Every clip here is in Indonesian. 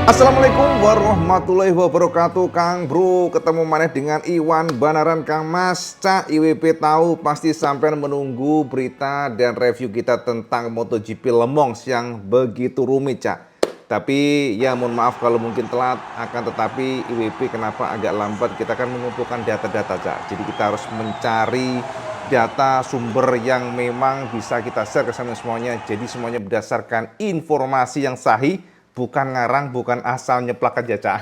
Assalamualaikum warahmatullahi wabarakatuh. Kang Bro, ketemu maneh dengan Iwan Banaran Kang Mas. Cak IWP tahu pasti sampai menunggu berita dan review kita tentang MotoGP Le Mans yang begitu rumit, Cak. Tapi ya mohon maaf kalau mungkin telat, akan tetapi IWP kenapa agak lambat, kita akan mengumpulkan data-data, Cak. Jadi kita harus mencari data sumber yang memang bisa kita share ke semuanya. Jadi semuanya berdasarkan informasi yang sahih, bukan ngarang, bukan asal nyeplak aja, Cak.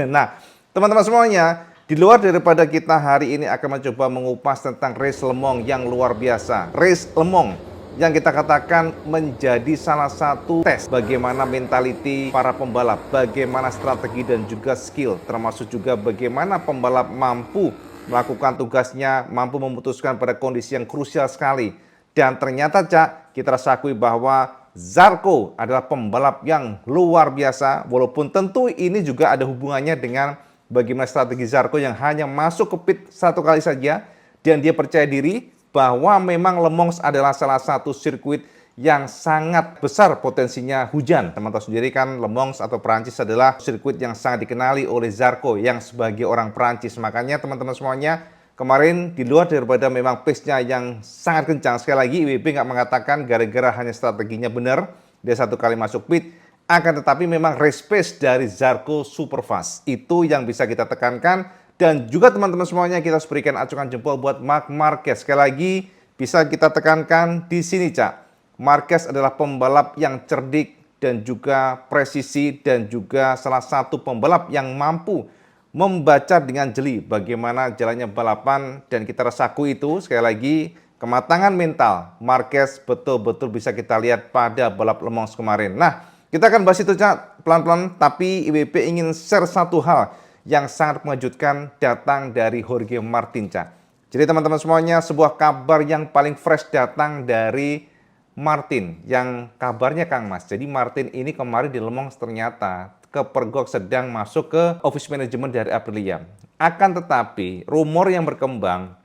Nah, teman-teman semuanya, di luar daripada kita hari ini akan mencoba mengupas tentang race Le Mans yang luar biasa. Race Le Mans yang kita katakan menjadi salah satu tes bagaimana mentality para pembalap, bagaimana strategi dan juga skill, termasuk juga bagaimana pembalap mampu melakukan tugasnya, mampu memutuskan pada kondisi yang krusial sekali. Dan ternyata, Cak, kita harus akui bahwa Zarco adalah pembalap yang luar biasa, walaupun tentu ini juga ada hubungannya dengan bagaimana strategi Zarco yang hanya masuk ke pit satu kali saja, dan dia percaya diri bahwa memang Le Mans adalah salah satu sirkuit yang sangat besar potensinya hujan. Teman-teman sendiri kan Le Mans atau Perancis adalah sirkuit yang sangat dikenali oleh Zarco yang sebagai orang Perancis. Makanya teman-teman semuanya, kemarin di luar daripada memang pace-nya yang sangat kencang, sekali lagi IWB nggak mengatakan gara-gara hanya strateginya benar, dia satu kali masuk pit, akan tetapi memang race pace dari Zarco super fast. Itu yang bisa kita tekankan, dan juga teman-teman semuanya kita harus berikan acungan jempol buat Marc Marquez. Sekali lagi bisa kita tekankan di sini, Cak. Marquez adalah pembalap yang cerdik dan juga presisi, dan juga salah satu pembalap yang mampu membaca dengan jeli bagaimana jalannya balapan, dan kita rasaku itu sekali lagi kematangan mental Marquez betul-betul bisa kita lihat pada balap Le Mans kemarin. Nah, kita akan bahas itu, Cak, pelan-pelan, tapi IWP ingin share satu hal yang sangat mengejutkan datang dari Jorge Martin, Cak. Jadi teman-teman semuanya, sebuah kabar yang paling fresh datang dari Martin, yang kabarnya Kang Mas. Jadi Martin ini kemarin di Le Mans ternyata kepergok sedang masuk ke office management dari Aprilia. Akan tetapi rumor yang berkembang,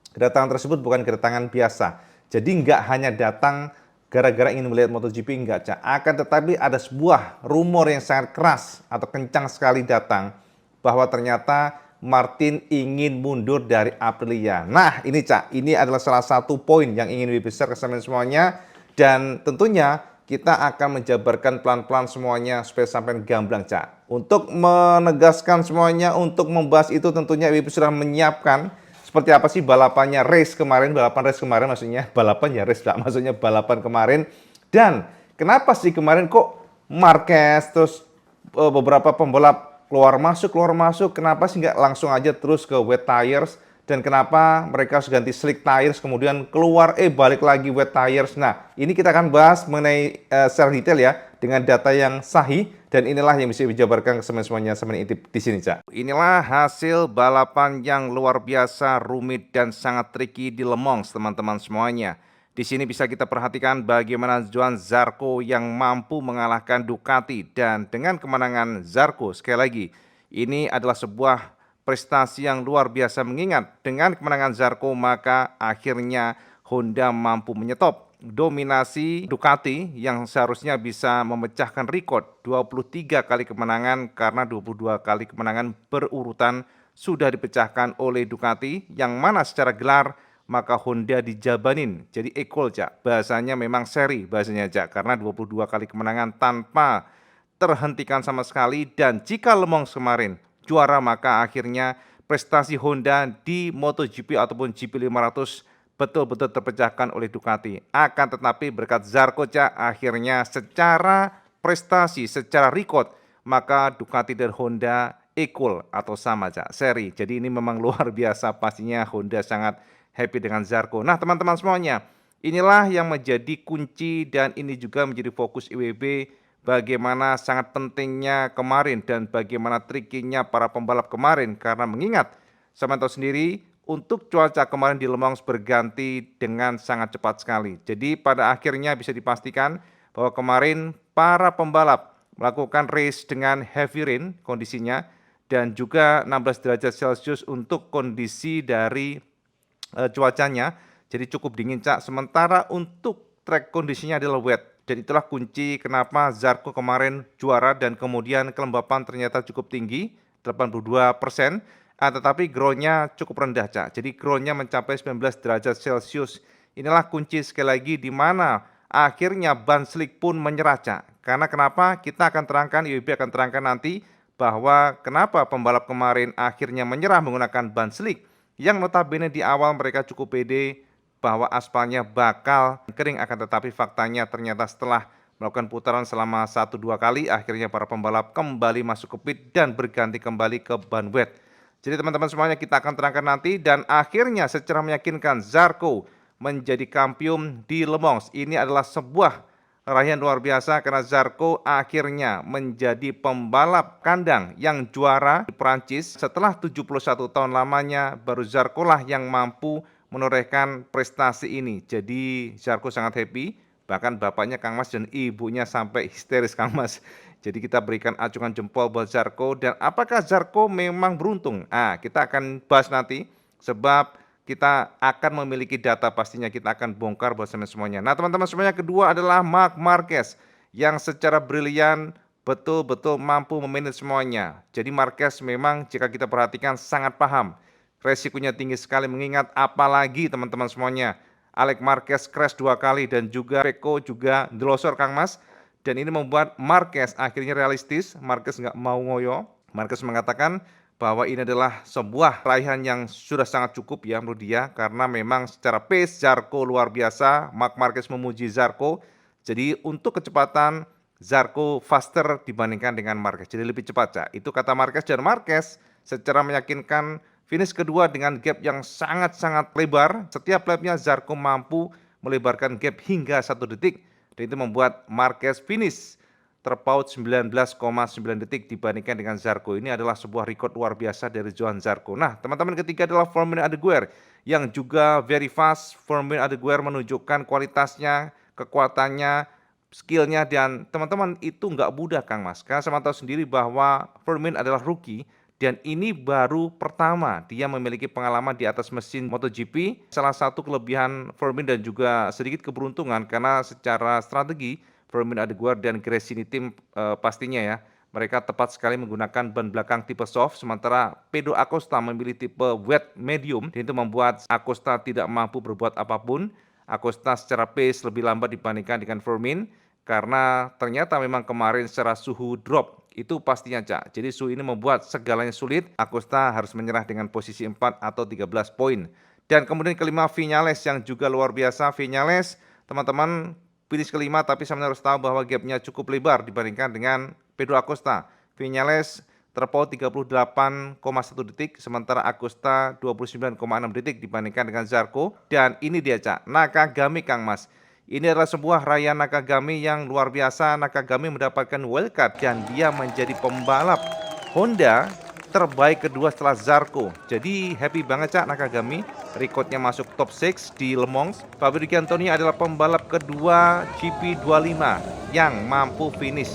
kedatangan tersebut bukan kedatangan biasa. Jadi nggak hanya datang gara-gara ingin melihat MotoGP, enggak, Cak. Akan tetapi ada sebuah rumor yang sangat keras atau kencang sekali datang bahwa ternyata Martin ingin mundur dari Aprilia. Nah ini, Cak, ini adalah salah satu poin yang ingin lebih besar ke semuanya, dan tentunya kita akan menjabarkan pelan-pelan semuanya supaya sampai gamblang, Cak. Untuk menegaskan semuanya, untuk membahas itu tentunya IWP sudah menyiapkan seperti apa sih balapannya race kemarin, balapan race kemarin maksudnya, balapan ya race, Cak, maksudnya balapan kemarin. Dan kenapa sih kemarin kok Marquez terus beberapa pembalap keluar masuk, kenapa sih nggak langsung aja terus ke wet tires, dan kenapa mereka harus ganti slick tires kemudian keluar balik lagi wet tires. Nah ini kita akan bahas mengenai secara detail ya, dengan data yang sahih, dan inilah yang bisa dijabarkan ke semuanya intip di sini, Cak. Inilah hasil balapan yang luar biasa rumit dan sangat tricky di Le Mans, teman-teman semuanya. Di sini bisa kita perhatikan bagaimana Johann Zarco yang mampu mengalahkan Ducati, dan dengan kemenangan Zarco sekali lagi ini adalah sebuah prestasi yang luar biasa, mengingat dengan kemenangan Zarco maka akhirnya Honda mampu menyetop dominasi Ducati yang seharusnya bisa memecahkan rekor 23 kali kemenangan, karena 22 kali kemenangan berurutan sudah dipecahkan oleh Ducati, yang mana secara gelar maka Honda dijabanin jadi equal, Cak. Bahasanya memang seri bahasanya, Cak, karena 22 kali kemenangan tanpa terhentikan sama sekali. Dan jika Le Mans kemarin juara, maka akhirnya prestasi Honda di MotoGP ataupun GP500 betul-betul terpecahkan oleh Ducati. Akan tetapi berkat Zarco, Cak, akhirnya secara prestasi, secara record, maka Ducati dan Honda equal atau sama, Cak, seri. Jadi ini memang luar biasa, pastinya Honda sangat happy dengan Zarco. Nah teman-teman semuanya, inilah yang menjadi kunci, dan ini juga menjadi fokus IWB, bagaimana sangat pentingnya kemarin dan bagaimana trikinya para pembalap kemarin, karena mengingat sama tahu sendiri untuk cuaca kemarin di Le Mans berganti dengan sangat cepat sekali. Jadi pada akhirnya bisa dipastikan bahwa kemarin para pembalap melakukan race dengan heavy rain kondisinya, dan juga 16 derajat Celcius untuk kondisi dari cuacanya, jadi cukup dingin, Cak. Sementara untuk track kondisinya adalah wet, Dan itulah kunci kenapa Zarko kemarin juara dan kemudian kelembapan ternyata cukup tinggi, 82%, tetapi groundnya cukup rendah, Cak. Jadi groundnya mencapai 19 derajat Celcius. Inilah kunci sekali lagi di mana akhirnya ban slick pun menyerah, Cak. Karena kenapa? Kita akan terangkan, IWB akan terangkan nanti bahwa kenapa pembalap kemarin akhirnya menyerah menggunakan ban slick yang notabene di awal mereka cukup pede bahwa aspalnya bakal kering, akan tetapi faktanya ternyata setelah melakukan putaran selama 1-2 kali akhirnya para pembalap kembali masuk ke pit dan berganti kembali ke ban wet. Jadi teman-teman semuanya kita akan terangkan nanti dan akhirnya secara meyakinkan Zarko menjadi kampiun di Le Mans. Ini adalah sebuah raihan luar biasa karena Zarko akhirnya menjadi pembalap kandang yang juara di Prancis. Setelah 71 tahun lamanya baru Zarko lah yang mampu menorehkan prestasi ini. Jadi Zarko sangat happy, bahkan bapaknya Kang Mas dan ibunya sampai histeris Kang Mas. Jadi kita berikan acungan jempol buat Zarko. Dan apakah Zarko memang beruntung? Kita akan bahas nanti sebab kita akan memiliki data, pastinya kita akan bongkar buat semuanya. Nah teman-teman semuanya, kedua adalah Marc Marquez yang secara brilian betul-betul mampu memanage semuanya. Jadi Marquez memang jika kita perhatikan sangat paham. Resikonya tinggi sekali mengingat apalagi teman-teman semuanya. Alex Marquez crash 2 kali dan juga Pecco juga delosor Kang Mas. Dan ini membuat Marquez akhirnya realistis, Marquez nggak mau ngoyo. Marquez mengatakan bahwa ini adalah sebuah raihan yang sudah sangat cukup ya menurut dia. Karena memang secara pace Zarko luar biasa, Marc Marquez memuji Zarko. Jadi untuk kecepatan Zarko faster dibandingkan dengan Marquez, jadi lebih cepat Cak. Itu kata Marquez dan Marquez secara meyakinkan finish kedua dengan gap yang sangat-sangat lebar. Setiap lapnya Zarko mampu melebarkan gap hingga 1 detik. Dan itu membuat Marquez finish terpaut 19,9 detik dibandingkan dengan Zarko. Ini adalah sebuah rekor luar biasa dari Johan Zarco. Nah teman-teman, ketiga adalah Firmin Adeguer yang juga very fast. Firmin Adeguer menunjukkan kualitasnya, kekuatannya, skillnya, dan teman-teman itu nggak mudah Kang Mas. Karena sama tahu sendiri bahwa Firmin adalah rookie. Dan ini baru pertama dia memiliki pengalaman di atas mesin MotoGP. Salah satu kelebihan Firmin dan juga sedikit keberuntungan karena secara strategi Firmin Adeguer dan Gresini Team pastinya ya, mereka tepat sekali menggunakan ban belakang tipe soft, sementara Pedro Acosta memilih tipe wet medium. Dan itu membuat Acosta tidak mampu berbuat apapun. Acosta secara pace lebih lambat dibandingkan dengan Firmin karena ternyata memang kemarin secara suhu drop. Itu pastinya Cak. Jadi suhu ini membuat segalanya sulit. Acosta harus menyerah dengan posisi 4 atau 13 poin. Dan kemudian kelima Viñales yang juga luar biasa. Viñales teman-teman finish kelima, tapi saya harus tahu bahwa gapnya cukup lebar dibandingkan dengan Pedro Acosta. Viñales terpaut 38,1 detik, sementara Acosta 29,6 detik dibandingkan dengan Zarco. Dan ini dia Cak, Nakagami Kang Mas. Ini adalah sebuah raihan Nakagami yang luar biasa. Nakagami mendapatkan wildcard dan dia menjadi pembalap Honda terbaik kedua setelah Zarco. Jadi happy banget Cak Nakagami. Rekodnya masuk top 6 di Le Mans. Fabio Di Giannantonio adalah pembalap kedua GP25 yang mampu finish.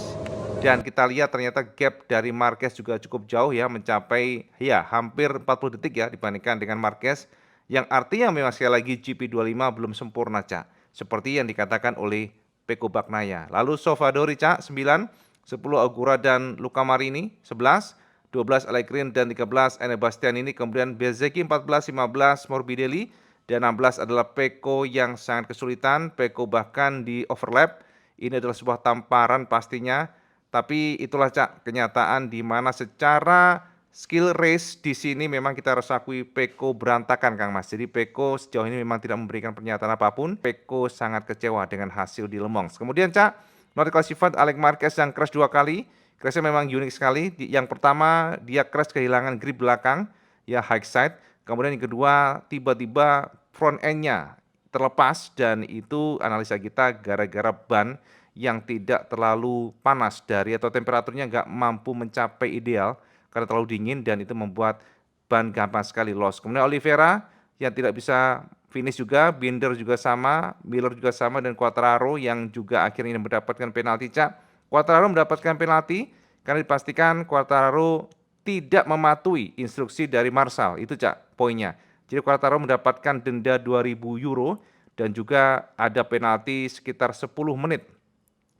Dan kita lihat ternyata gap dari Marquez juga cukup jauh ya, mencapai ya hampir 40 detik ya dibandingkan dengan Marquez. Yang artinya memang sekali lagi GP25 belum sempurna Cak, seperti yang dikatakan oleh Pecco Bagnaia. Lalu Salvadori Cak 9, 10 Augura dan Luca Marini 11, 12 Allegrin dan 13 Enea Bastianini, kemudian Bezzecchi 14, 15 Morbidelli dan 16 adalah Pecco yang sangat kesulitan. Pecco bahkan di overlap. Ini adalah sebuah tamparan pastinya. Tapi itulah Cak kenyataan di mana secara skill race di sini memang kita harus akui Pecco berantakan Kang Mas. Jadi Pecco sejauh ini memang tidak memberikan pernyataan apapun. Pecco sangat kecewa dengan hasil di Le Mans. Kemudian Cak, not classified Alex Marquez yang crash 2 kali. Crashnya memang unik sekali. Yang pertama dia crash kehilangan grip belakang, ya high side. Kemudian yang kedua tiba-tiba front end-nya terlepas dan itu analisa kita gara-gara ban yang tidak terlalu panas dari atau temperaturnya nggak mampu mencapai ideal karena terlalu dingin dan itu membuat ban gampang sekali loss. Kemudian Oliveira yang tidak bisa finish juga, Binder juga sama, Miller juga sama, dan Quartararo yang juga akhirnya mendapatkan penalti Cak. Quartararo mendapatkan penalti karena dipastikan Quartararo tidak mematuhi instruksi dari Marshall. Itu Cak poinnya. Jadi Quartararo mendapatkan denda 2.000 euro dan juga ada penalti sekitar 10 menit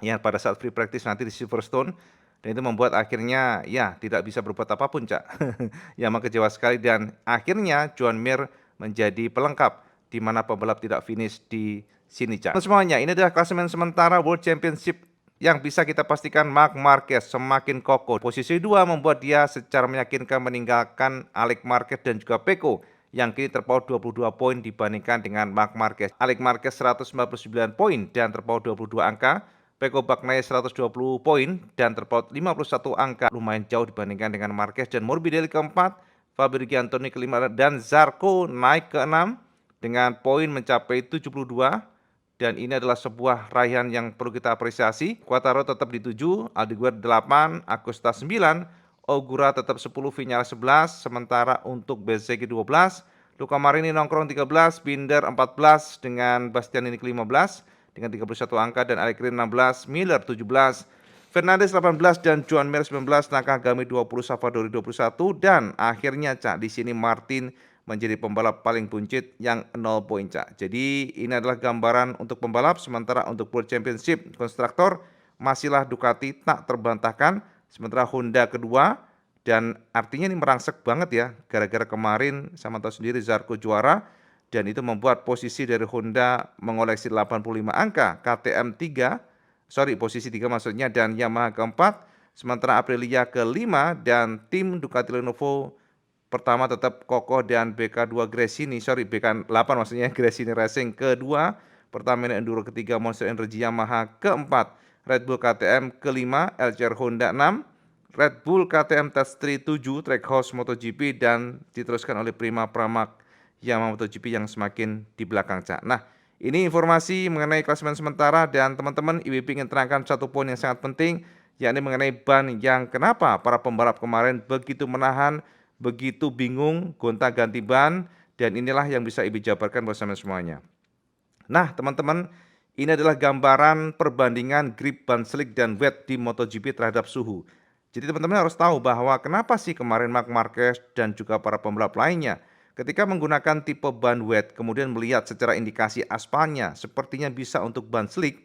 ya pada saat free practice nanti di Silverstone, dan itu membuat akhirnya ya tidak bisa berbuat apapun, Cak. Ya memang kecewa sekali dan akhirnya Joan Mir menjadi pelengkap di mana pembalap tidak finish di sini, Cak. Semuanya, ini adalah klasemen sementara World Championship yang bisa kita pastikan Marc Marquez semakin kokoh. Posisi 2 membuat dia secara meyakinkan meninggalkan Alex Marquez dan juga Pecco yang kini terpaut 22 poin dibandingkan dengan Marc Marquez. Alex Marquez 199 poin dan terpaut 22 angka. Pecco Bagnaia 120 poin dan terpaut 51 angka. Lumayan jauh dibandingkan dengan Marquez dan Morbidelli keempat, Fabio Antoni kelima dan Zarco naik ke-6 dengan poin mencapai 72. Dan ini adalah sebuah raihan yang perlu kita apresiasi. Quartararo tetap di 7, Aldeguer 8, Acosta 9, Ogura tetap 10, Viñales 11, sementara untuk Bezzecchi 12, Luca Marini nongkrong 13, Binder 14 dengan Bastianini ke-15 dengan 31 angka dan Allegrini 16, Miller 17, Fernandez 18 dan Joan Mir 19, Nakagami 20, Savadori 21 dan akhirnya Cak di sini Martin menjadi pembalap paling buncit yang 0 poin, Cak. Jadi ini adalah gambaran untuk pembalap, sementara untuk World Championship konstruktor masihlah Ducati tak terbantahkan, sementara Honda kedua dan artinya ini merangsek banget ya, gara-gara kemarin sama tahu sendiri Zarco juara dan itu membuat posisi dari Honda mengoleksi 85 angka, KTM 3, posisi 3 maksudnya dan Yamaha keempat, sementara Aprilia kelima dan tim Ducati Lenovo pertama tetap kokoh dan BK2 Gresini, BK8 maksudnya Gresini Racing kedua, Pertamina Enduro ketiga, Monster Energy Yamaha keempat, Red Bull KTM kelima, LCR Honda 6, Red Bull KTM Touch 3 7, Trackhouse MotoGP dan diteruskan oleh Prima Pramac Yamaha MotoGP yang semakin di belakang, Cak. Nah, ini informasi mengenai klasemen sementara dan teman-teman IWP ingin terangkan satu poin yang sangat penting, yakni mengenai ban yang kenapa para pembalap kemarin begitu menahan, begitu bingung, gonta-ganti ban, dan inilah yang bisa Ibu jabarkan bersama semuanya. Nah, teman-teman, ini adalah gambaran perbandingan grip ban slick dan wet di MotoGP terhadap suhu. Jadi teman-teman harus tahu bahwa kenapa sih kemarin Marc Marquez dan juga para pembalap lainnya ketika menggunakan tipe ban wet, kemudian melihat secara indikasi aspalnya sepertinya bisa untuk ban slick,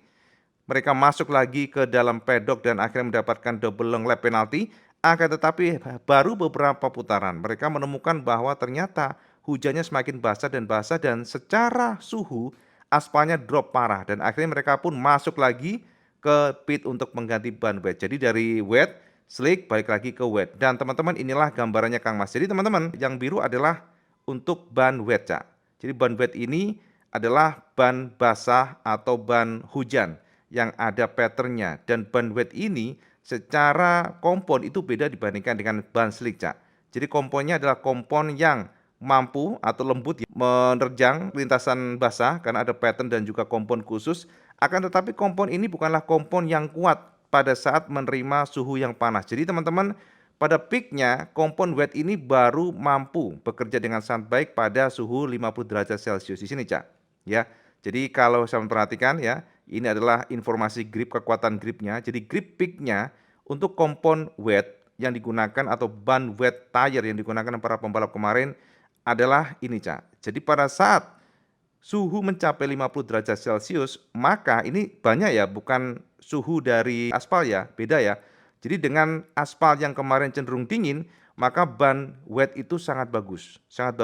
mereka masuk lagi ke dalam pedok dan akhirnya mendapatkan double long lap penalti. Akan tetapi baru beberapa putaran mereka menemukan bahwa ternyata hujannya semakin basah dan secara suhu aspalnya drop parah dan akhirnya mereka pun masuk lagi ke pit untuk mengganti ban wet. Jadi dari wet, slick balik lagi ke wet. Dan teman-teman inilah gambarannya Kang Mas. Jadi teman-teman yang biru adalah untuk ban wet, Cak. Jadi ban wet ini adalah ban basah atau ban hujan yang ada patternnya dan ban wet ini secara kompon itu beda dibandingkan dengan ban slick, Cak. Jadi komponnya adalah kompon yang mampu atau lembut menerjang lintasan basah karena ada pattern dan juga kompon khusus. Akan tetapi kompon ini bukanlah kompon yang kuat pada saat menerima suhu yang panas. Jadi teman-teman pada peaknya kompon wet ini baru mampu bekerja dengan sangat baik pada suhu 50 derajat Celcius di sini, Cak. Ya. Jadi kalau saya memperhatikan ya, ini adalah informasi grip, kekuatan gripnya. Jadi grip peaknya untuk kompon wet yang digunakan atau ban wet tire yang digunakan para pembalap kemarin adalah ini, Cak. Jadi pada saat suhu mencapai 50 derajat Celcius, maka ini banyak ya, bukan suhu dari aspal ya, beda ya. Jadi dengan aspal yang kemarin cenderung dingin, maka ban wet itu sangat bagus, Cak,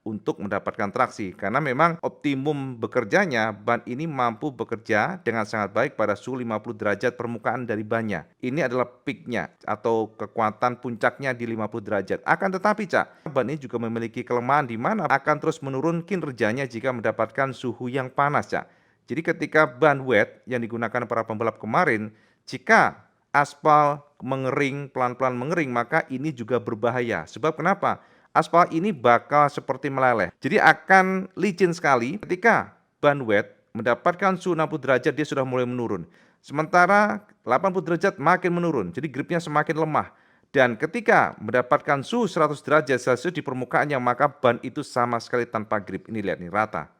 untuk mendapatkan traksi. Karena memang optimum bekerjanya, ban ini mampu bekerja dengan sangat baik pada suhu 50 derajat permukaan dari bannya. Ini adalah peaknya atau kekuatan puncaknya di 50 derajat. Akan tetapi, Cak, ban ini juga memiliki kelemahan di mana akan terus menurun kinerjanya jika mendapatkan suhu yang panas, Cak. Jadi ketika ban wet yang digunakan para pembalap kemarin, jika aspal mengering, pelan-pelan mengering, maka ini juga berbahaya. Sebab kenapa? Aspal ini bakal seperti meleleh. Jadi akan licin sekali ketika ban wet mendapatkan suhu 60 derajat dia sudah mulai menurun. Sementara 80 derajat makin menurun, jadi gripnya semakin lemah. Dan ketika mendapatkan suhu 100 derajat Celcius di permukaannya, maka ban itu sama sekali tanpa grip. Ini lihat nih, rata.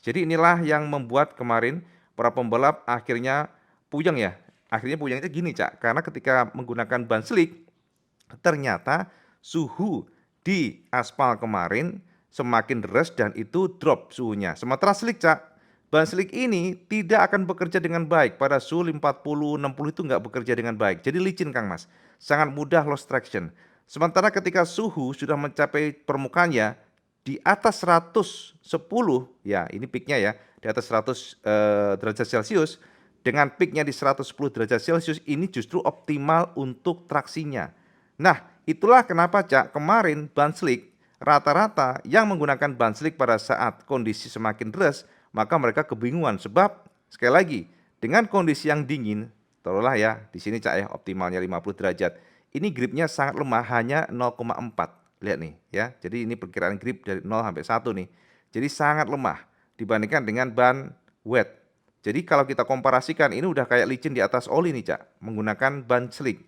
Jadi inilah yang membuat kemarin para pembalap akhirnya puyeng ya. Akhirnya puyengnya gini, Cak, karena ketika menggunakan ban slick, ternyata suhu di aspal kemarin semakin deres dan itu drop suhunya. Sementara slick, Cak, Ban slick ini tidak akan bekerja dengan baik pada suhu 50, 60 itu nggak bekerja dengan baik. Jadi licin Kang Mas, sangat mudah lost traction. Sementara ketika suhu sudah mencapai permukaannya di atas 110, ya ini peaknya ya, di atas 100 derajat Celcius, dengan peaknya di 110 derajat Celcius ini justru optimal untuk traksinya. Nah, itulah kenapa Cak kemarin ban slick rata-rata yang menggunakan ban slick pada saat kondisi semakin deras, maka mereka kebingungan sebab sekali lagi dengan kondisi yang dingin, taruhlah ya di sini Cak ya optimalnya 50 derajat. Ini gripnya sangat lemah hanya 0,4. Lihat nih ya. Jadi ini perkiraan grip dari 0 sampai 1 nih. Jadi sangat lemah dibandingkan dengan ban wet. Jadi kalau kita komparasikan ini udah kayak licin di atas oli nih Cak, menggunakan ban slick.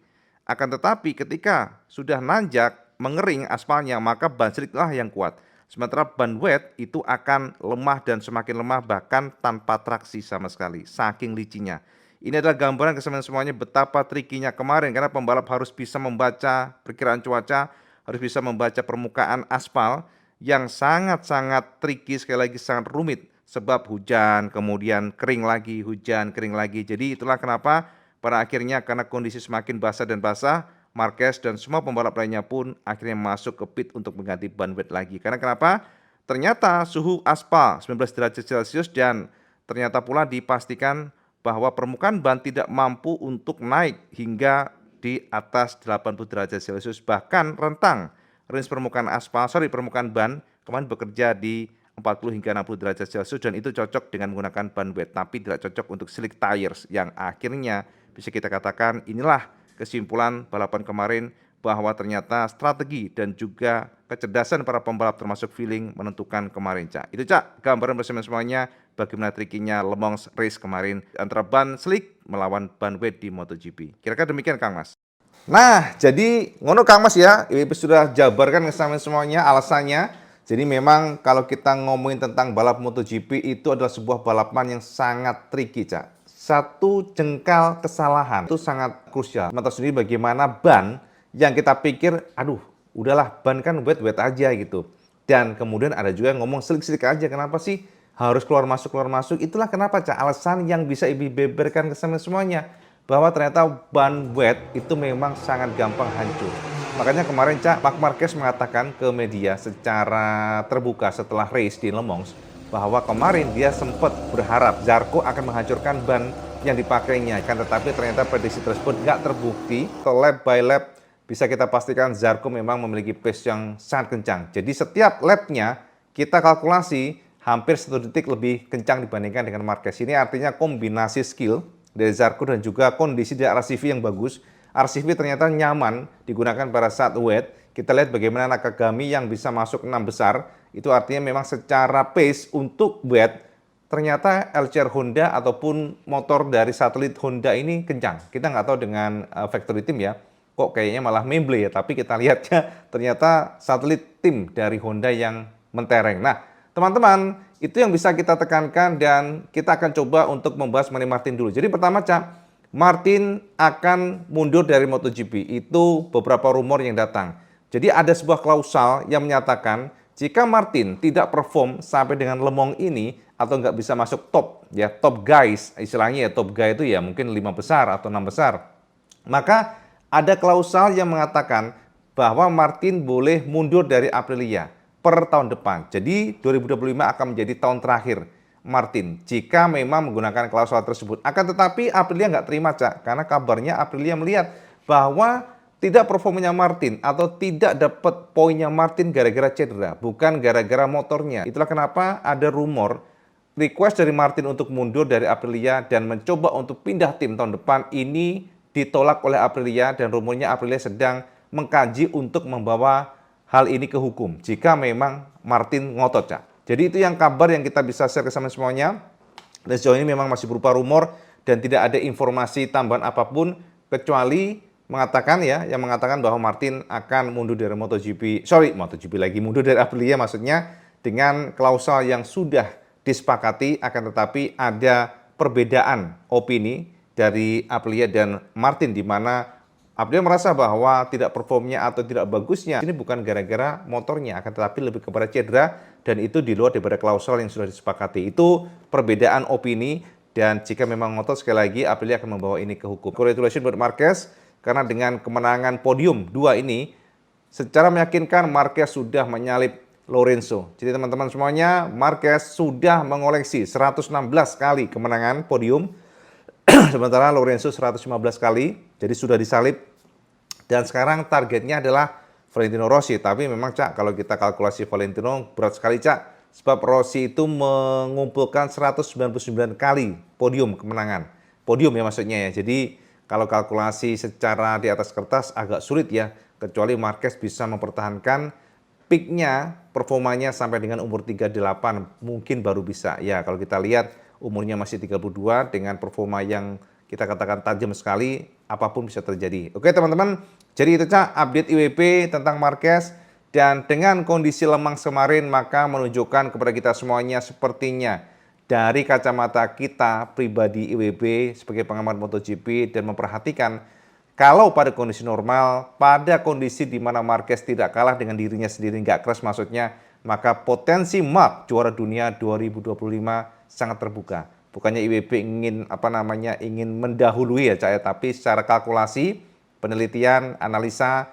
Akan tetapi ketika sudah nanjak, mengering aspalnya, maka ban slick lah yang kuat. Sementara ban wet itu akan lemah dan semakin lemah bahkan tanpa traksi sama sekali, saking licinnya. Ini adalah gambaran ke semuanya betapa trikinya kemarin karena pembalap harus bisa membaca perkiraan cuaca, harus bisa membaca permukaan aspal yang sangat-sangat tricky, sekali lagi sangat rumit sebab hujan, kemudian kering lagi, hujan, kering lagi. Jadi itulah kenapa pada akhirnya karena kondisi semakin basah dan basah, Marquez dan semua pembalap lainnya pun akhirnya masuk ke pit untuk mengganti ban wet lagi. Karena kenapa? Ternyata suhu aspal 19 derajat Celcius dan ternyata pula dipastikan bahwa permukaan ban tidak mampu untuk naik hingga di atas 80 derajat Celcius, bahkan rentang range permukaan ban kemarin bekerja di 40 hingga 60 derajat Celcius dan itu cocok dengan menggunakan ban wet, tapi tidak cocok untuk slick tires yang akhirnya bisa kita katakan inilah kesimpulan balapan kemarin bahwa ternyata strategi dan juga kecerdasan para pembalap termasuk feeling menentukan kemarin Cak. Itu Cak gambaran bersama semuanya bagaimana trikinya Le Mans race kemarin antara ban slick melawan ban wet di MotoGP. Kira-kira demikian Kang Mas. Nah, jadi ngono Kang Mas ya, Ibu sudah jabarkan sama semuanya alasannya. Jadi memang kalau kita ngomongin tentang balap MotoGP itu adalah sebuah balapan yang sangat tricky, Cak. Satu jengkal kesalahan itu sangat krusial. Mata sendiri bagaimana ban yang kita pikir, aduh, udahlah ban kan wet-wet aja gitu. Dan kemudian ada juga yang ngomong selik-selik aja, kenapa sih harus keluar masuk. Itulah kenapa Cak alasan yang bisa Ibu beberkan ke semuanya bahwa ternyata ban wet itu memang sangat gampang hancur. Makanya kemarin Cak, Marc Marquez mengatakan ke media secara terbuka setelah race di Le Mans bahwa kemarin dia sempat berharap Zarco akan menghancurkan ban yang dipakainya, kan tetapi ternyata prediksi tersebut nggak terbukti. Lap by lap bisa kita pastikan Zarco memang memiliki pace yang sangat kencang. Jadi setiap lapnya kita kalkulasi hampir 1 detik lebih kencang dibandingkan dengan Marquez. Ini artinya kombinasi skill dari Zarco dan juga kondisi dari RCV yang bagus. RCV ternyata nyaman digunakan pada saat wet. Kita lihat bagaimana Nakagami yang bisa masuk 6 besar. Itu artinya memang secara pace untuk wet, ternyata LCR Honda ataupun motor dari satelit Honda ini kencang. Kita nggak tahu dengan factory team ya, kok kayaknya malah memble ya. Tapi kita lihatnya ternyata satelit tim dari Honda yang mentereng. Nah, teman-teman, itu yang bisa kita tekankan dan kita akan coba untuk membahas mengenai Martin dulu. Jadi pertama, Cak, Martin akan mundur dari MotoGP. Itu beberapa rumor yang datang. Jadi ada sebuah klausal yang menyatakan jika Martin tidak perform sampai dengan Le Mans ini atau nggak bisa masuk top, ya top guys, istilahnya ya top guy itu ya mungkin 5 besar atau 6 besar. Maka ada klausal yang mengatakan bahwa Martin boleh mundur dari Aprilia per tahun depan. Jadi 2025 akan menjadi tahun terakhir Martin jika memang menggunakan klausul tersebut. Akan tetapi Aprilia nggak terima Cak, karena kabarnya Aprilia melihat bahwa tidak performanya Martin atau tidak dapat poinnya Martin gara-gara cedera, bukan gara-gara motornya. Itulah kenapa ada rumor request dari Martin untuk mundur dari Aprilia dan mencoba untuk pindah tim tahun depan ini ditolak oleh Aprilia dan rumornya Aprilia sedang mengkaji untuk membawa hal ini ke hukum jika memang Martin ngotot Cak. Jadi itu yang kabar yang kita bisa share ke semuanya. Dan sejauh ini memang masih berupa rumor dan tidak ada informasi tambahan apapun kecuali mengatakan ya, yang mengatakan bahwa Martin akan mundur dari MotoGP lagi, mundur dari Aprilia maksudnya dengan klausul yang sudah disepakati, akan tetapi ada perbedaan opini dari Aprilia dan Martin di mana Aprilia merasa bahwa tidak performnya atau tidak bagusnya ini bukan gara-gara motornya, akan tetapi lebih kepada cedera dan itu di luar daripada klausul yang sudah disepakati. Itu perbedaan opini, dan jika memang ngotot sekali lagi Aprilia akan membawa ini ke hukum. Congratulations buat Marquez, karena dengan kemenangan podium 2 ini secara meyakinkan Marquez sudah menyalip Lorenzo. Jadi teman-teman semuanya, Marquez sudah mengoleksi 116 kali kemenangan podium, sementara Lorenzo 115 kali, jadi sudah disalip. Dan sekarang targetnya adalah Valentino Rossi. Tapi memang Cak, kalau kita kalkulasi Valentino berat sekali Cak, sebab Rossi itu mengumpulkan 199 kali podium kemenangan. Podium ya maksudnya ya. Jadi kalau kalkulasi secara di atas kertas agak sulit ya, kecuali Marquez bisa mempertahankan peaknya, performanya sampai dengan umur 38, mungkin baru bisa. Ya kalau kita lihat umurnya masih 32 dengan performa yang kita katakan tajam sekali, apapun bisa terjadi. Oke teman-teman, jadi itu Cak update IWP tentang Marquez. Dan dengan kondisi lemang kemarin, maka menunjukkan kepada kita semuanya sepertinya dari kacamata kita pribadi IWB sebagai pengamat MotoGP dan memperhatikan kalau pada kondisi normal, pada kondisi di mana Marquez tidak kalah dengan dirinya sendiri, nggak crash maksudnya, maka potensi Mark juara dunia 2025 sangat terbuka. Bukannya IWB ingin mendahului ya Cak ya, tapi secara kalkulasi, penelitian, analisa,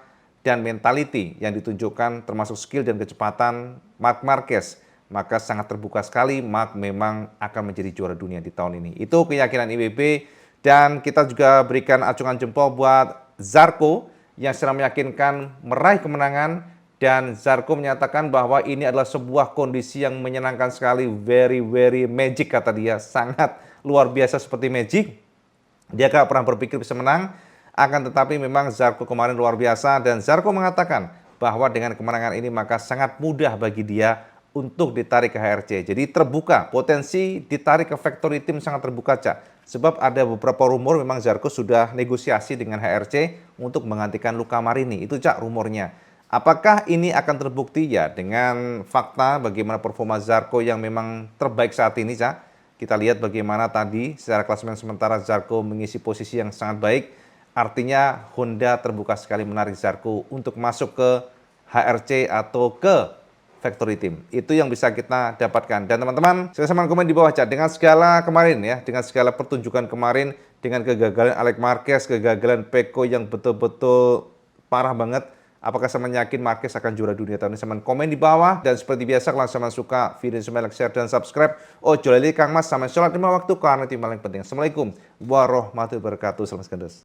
dan mentality yang ditunjukkan termasuk skill dan kecepatan Marc Marquez, maka sangat terbuka sekali Marc memang akan menjadi juara dunia di tahun ini. Itu keyakinan IWB. Dan kita juga berikan acungan jempol buat Zarco yang sedang meyakinkan meraih kemenangan, dan Zarco menyatakan bahwa ini adalah sebuah kondisi yang menyenangkan sekali, very magic kata dia, sangat luar biasa seperti magic. Dia gak pernah berpikir bisa menang, akan tetapi memang Zarco kemarin luar biasa, dan Zarco mengatakan bahwa dengan kemenangan ini maka sangat mudah bagi dia untuk ditarik ke HRC. Jadi terbuka, potensi ditarik ke factory team sangat terbuka Cak. Sebab ada beberapa rumor memang Zarco sudah negosiasi dengan HRC untuk menggantikan Luca Marini. Itu Cak rumornya. Apakah ini akan terbukti ya dengan fakta bagaimana performa Zarco yang memang terbaik saat ini Cak. Kita lihat bagaimana tadi secara klasemen sementara Zarco mengisi posisi yang sangat baik. Artinya Honda terbuka sekali menarik Zarco untuk masuk ke HRC atau ke factory team. Itu yang bisa kita dapatkan. Dan teman-teman, silahkan komen di bawah Cak. Dengan segala kemarin ya, dengan segala pertunjukan kemarin, dengan kegagalan Alex Marquez, kegagalan Pecco yang betul-betul parah banget, apakah sama yakin Marquez akan juara dunia tahun ini? Sama komen di bawah. Dan seperti biasa, kalau sama suka video ini, like, share, dan subscribe. Oh, jual Kang Mas sama sholat 5 waktu karena itu paling penting. Assalamualaikum warahmatullahi wabarakatuh. Salam sekandos.